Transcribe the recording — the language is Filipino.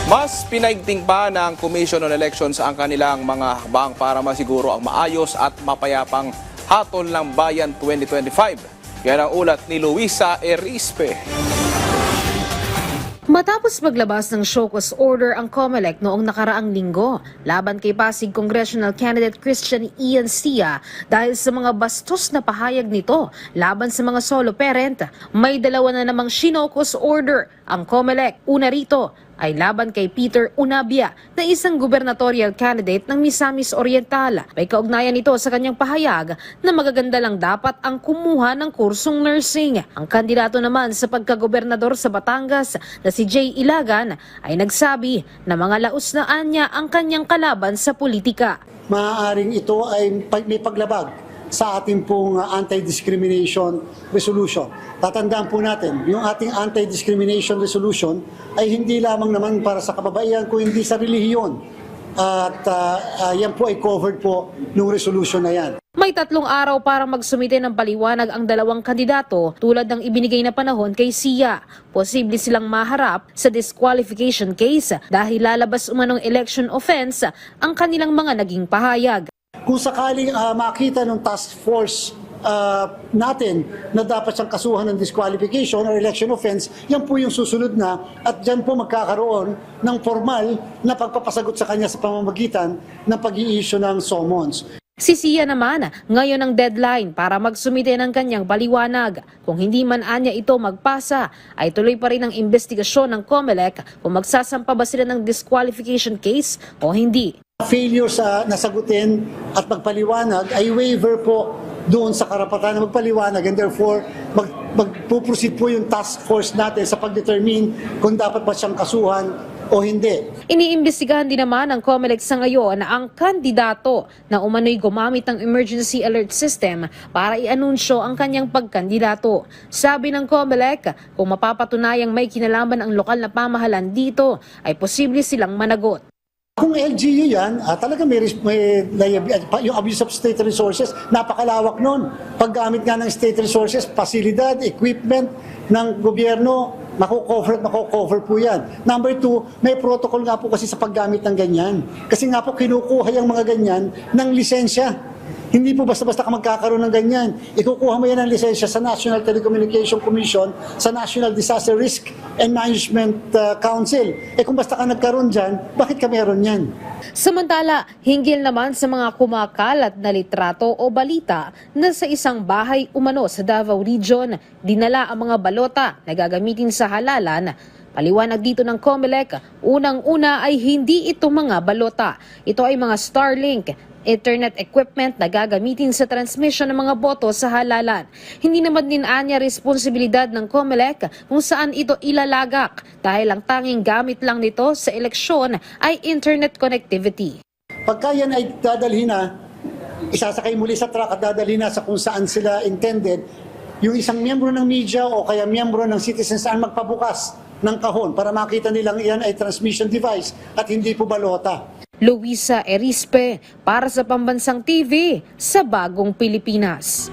Mas pinaigting pa ng Commission on Elections ang kanilang mga hakbang para masiguro ang maayos at mapayapang hatol ng Bayan 2025. Yan ang ulat ni Luisa Erispe. Matapos maglabas ng show cause order ang COMELEC noong nakaraang linggo laban kay Pasig Congressional Candidate Christian Ian Sia dahil sa mga bastos na pahayag nito laban sa mga solo parent, may dalawa na namang show cause order ang COMELEC. Una rito ay laban kay Peter Unabia na isang gubernatorial candidate ng Misamis Oriental. May kaugnayan ito sa kanyang pahayag na magaganda lang dapat ang kumuha ng kursong nursing. Ang kandidato naman sa pagkagobernador sa Batangas na si Jay Ilagan ay nagsabi na mga laos na anya ang kanyang kalaban sa politika. Maaaring ito ay may paglabag sa ating pong anti-discrimination resolution. Tatandaan po natin, yung ating anti-discrimination resolution ay hindi lamang naman para sa kababaihan kundi sa relihiyon. At yan po ay covered po ng resolution na yan. May 3 araw para magsumite ng paliwanag ang dalawang kandidato tulad ng ibinigay na panahon kay Sia. Posible silang maharap sa disqualification case dahil lalabas umanong election offense ang kanilang mga naging pahayag. Kung sakaling makita ng task force natin na dapat siyang kasuhan ng disqualification or election offense, yan po yung susunod na at dyan po magkakaroon ng formal na pagpapasagot sa kanya sa pamamagitan ng pag-i-issue ng summons. Si Sia naman, ngayon ang deadline para magsumite ng kanyang paliwanag. Kung hindi man anya ito magpasa, ay tuloy pa rin ang investigasyon ng COMELEC kung magsasampa ba sila ng disqualification case o hindi. Failure sa nasagutin at magpaliwanag ay waiver po doon sa karapatan na magpaliwanag and therefore magpuproceed po yung task force natin sa pag-determine kung dapat ba siyang kasuhan o hindi. Iniimbestigahan din naman ng COMELEC sa ngayon na ang kandidato na umano'y gumamit ng emergency alert system para i-anunsyo ang kanyang pagkandidato. Sabi ng COMELEC, kung mapapatunayang may kinalaman ang lokal na pamahalaan dito, ay posible silang managot. Kung LGU yan, talaga may yung abuse of state resources, napakalawak nun. Paggamit nga ng state resources, pasilidad, equipment ng gobyerno, mako-cover po yan. Number 2, may protocol nga po kasi sa paggamit ng ganyan. Kasi nga po kinukuha yung mga ganyan ng lisensya. Hindi po basta-basta ka magkakaroon ng ganyan. Ikukuha mo yan ng lisensya sa National Telecommunication Commission, sa National Disaster Risk and Management Council. Kung basta ka nagkaroon dyan, bakit ka meron yan? Samantala, hinggil naman sa mga kumakalat na litrato o balita na sa isang bahay umano sa Davao Region, dinala ang mga balota na gagamitin sa halalan. Paliwanag dito ng COMELEC, unang-una ay hindi ito mga balota. Ito ay mga Starlink, Ethernet equipment na gagamitin sa transmission ng mga boto sa halalan. Hindi naman din anya responsibilidad ng COMELEC kung saan ito ilalagak dahil ang tanging gamit lang nito sa eleksyon ay internet connectivity. Pagka yan ay dadalhin na, isasakay muli sa truck at dadalhin na sa kung saan sila intended, yung isang miyembro ng media o kaya miyembro ng citizens ang magpabukas ng kahon para makita nilang iyan ay transmission device at hindi po balota. Luisa Erispe para sa Pambansang TV sa Bagong Pilipinas.